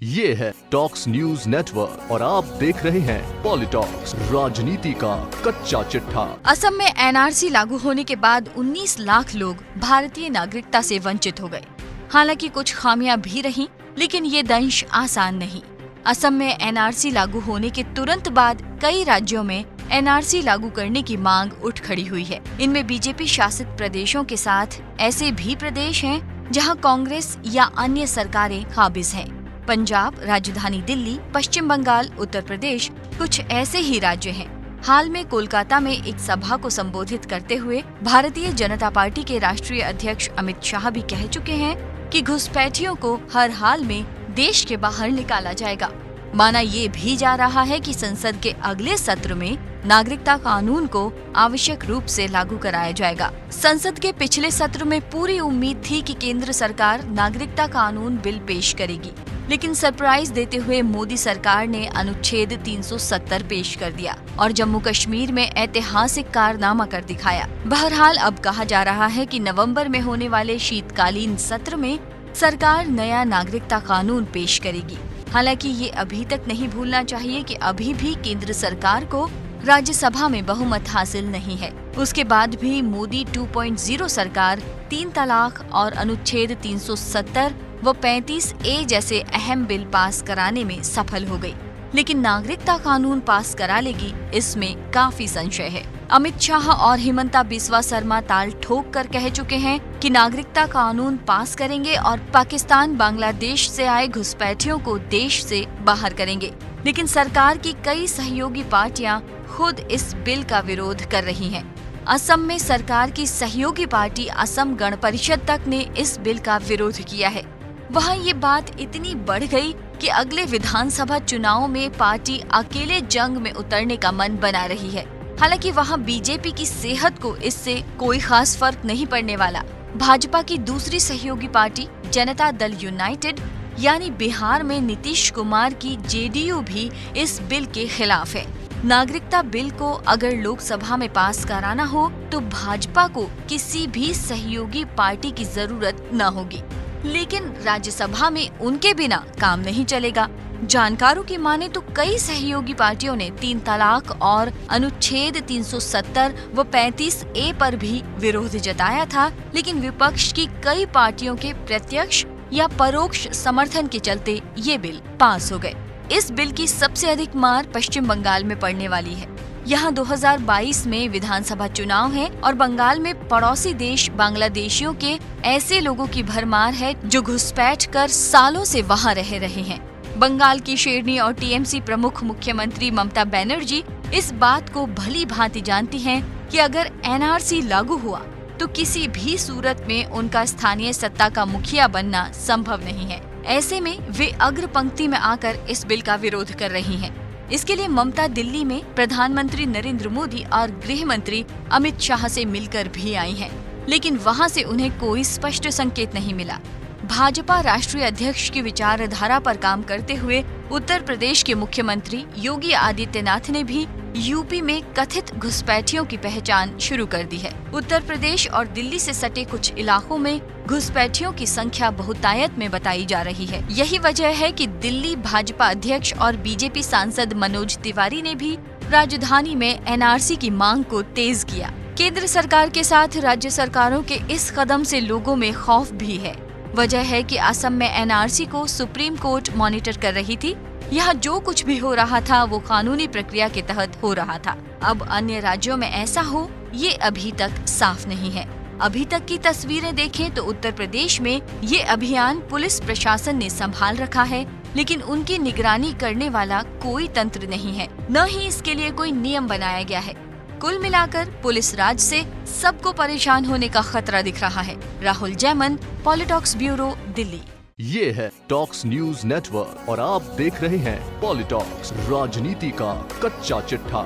ये है talks news network और आप देख रहे हैं पॉलिटॉक्स, राजनीति का कच्चा चिट्ठा। असम में एनआरसी लागू होने के बाद 19 लाख लोग भारतीय नागरिकता से वंचित हो गए। हालांकि कुछ खामियां भी रहीं, लेकिन ये दंश आसान नहीं। असम में एनआरसी लागू होने के तुरंत बाद कई राज्यों में एनआरसी लागू करने की मांग उठ खड़ी हुई है। इनमें बीजेपी शासित प्रदेशों के साथ ऐसे भी प्रदेश हैं जहां कांग्रेस या अन्य सरकारें काबिज हैं। पंजाब, राजधानी दिल्ली, पश्चिम बंगाल, उत्तर प्रदेश कुछ ऐसे ही राज्य हैं। हाल में कोलकाता में एक सभा को संबोधित करते हुए भारतीय जनता पार्टी के राष्ट्रीय अध्यक्ष अमित शाह भी कह चुके हैं कि घुसपैठियों को हर हाल में देश के बाहर निकाला जाएगा। माना ये भी जा रहा है कि संसद के अगले सत्र में नागरिकता कानून को आवश्यक रूप से लागू कराया जाएगा। संसद के पिछले सत्र में पूरी उम्मीद थी कि केंद्र सरकार नागरिकता कानून बिल पेश करेगी, लेकिन सरप्राइज देते हुए मोदी सरकार ने अनुच्छेद 370 पेश कर दिया और जम्मू कश्मीर में ऐतिहासिक कारनामा कर दिखाया। बहरहाल अब कहा जा रहा है कि नवंबर में होने वाले शीतकालीन सत्र में सरकार नया नागरिकता कानून पेश करेगी। हालांकि ये अभी तक नहीं भूलना चाहिए कि अभी भी केंद्र सरकार को राज्यसभा में बहुमत हासिल नहीं है। उसके बाद भी मोदी 2.0 सरकार 3 तलाक और अनुच्छेद 370 व 35A जैसे अहम बिल पास कराने में सफल हो गई, लेकिन नागरिकता कानून पास करा लेगी, इसमें काफी संशय है। अमित शाह और हिमंता बिस्वा शर्मा ताल ठोक कर कह चुके हैं कि नागरिकता कानून पास करेंगे और पाकिस्तान, बांग्लादेश से आए घुसपैठियों को देश से बाहर करेंगे। लेकिन सरकार की कई सहयोगी पार्टियां खुद इस बिल का विरोध कर रही हैं। असम में सरकार की सहयोगी पार्टी असम गण परिषद तक ने इस बिल का विरोध किया है। वहाँ ये बात इतनी बढ़ गई कि अगले विधानसभा चुनाव में पार्टी अकेले जंग में उतरने का मन बना रही है। हालांकि वहाँ बीजेपी की सेहत को इससे कोई खास फर्क नहीं पड़ने वाला। भाजपा की दूसरी सहयोगी पार्टी जनता दल यूनाइटेड यानी बिहार में नीतीश कुमार की जेडीयू भी इस बिल के खिलाफ है। नागरिकता बिल को अगर लोकसभा में पास कराना हो तो भाजपा को किसी भी सहयोगी पार्टी की जरूरत न होगी, लेकिन राज्यसभा में उनके बिना काम नहीं चलेगा। जानकारों की माने तो कई सहयोगी पार्टियों ने 3 तलाक और अनुच्छेद 370 व 35A पर भी विरोध जताया था, लेकिन विपक्ष की कई पार्टियों के प्रत्यक्ष या परोक्ष समर्थन के चलते ये बिल पास हो गए। इस बिल की सबसे अधिक मार पश्चिम बंगाल में पड़ने वाली है। यहाँ 2022 में विधानसभा चुनाव है और बंगाल में पड़ोसी देश बांग्लादेशियों के ऐसे लोगों की भरमार है जो घुसपैठ कर सालों से वहाँ रह रहे हैं। बंगाल की शेरनी और टीएमसी प्रमुख मुख्यमंत्री ममता बनर्जी इस बात को भली भांति जानती हैं कि अगर एनआरसी लागू हुआ तो किसी भी सूरत में उनका स्थानीय सत्ता का मुखिया बनना संभव नहीं है। ऐसे में वे अग्र पंक्ति में आकर इस बिल का विरोध कर रही हैं। इसके लिए ममता दिल्ली में प्रधानमंत्री नरेंद्र मोदी और गृह मंत्री अमित शाह से मिलकर भी आई हैं, लेकिन वहां से उन्हें कोई स्पष्ट संकेत नहीं मिला। भाजपा राष्ट्रीय अध्यक्ष की विचारधारा पर काम करते हुए उत्तर प्रदेश के मुख्यमंत्री योगी आदित्यनाथ ने भी यूपी में कथित घुसपैठियों की पहचान शुरू कर दी है। उत्तर प्रदेश और दिल्ली से सटे कुछ इलाकों में घुसपैठियों की संख्या बहुतायत में बताई जा रही है। यही वजह है कि दिल्ली भाजपा अध्यक्ष और बीजेपी सांसद मनोज तिवारी ने भी राजधानी में एनआरसी की मांग को तेज किया। केंद्र सरकार के साथ राज्य सरकारों के इस कदम से लोगों में खौफ भी है। वजह है कि असम में एनआरसी को सुप्रीम कोर्ट मॉनिटर कर रही थी। यहाँ जो कुछ भी हो रहा था वो कानूनी प्रक्रिया के तहत हो रहा था। अब अन्य राज्यों में ऐसा हो ये अभी तक साफ नहीं है। अभी तक की तस्वीरें देखें तो उत्तर प्रदेश में ये अभियान पुलिस प्रशासन ने संभाल रखा है, लेकिन उनकी निगरानी करने वाला कोई तंत्र नहीं है, न ही इसके लिए कोई नियम बनाया गया है। कुल मिलाकर पुलिस राज से सबको परेशान होने का खतरा दिख रहा है। राहुल जैमन, पॉलिटॉक्स ब्यूरो, दिल्ली। ये है टॉक्स न्यूज नेटवर्क और आप देख रहे हैं पॉलिटॉक्स, राजनीति का कच्चा चिट्ठा।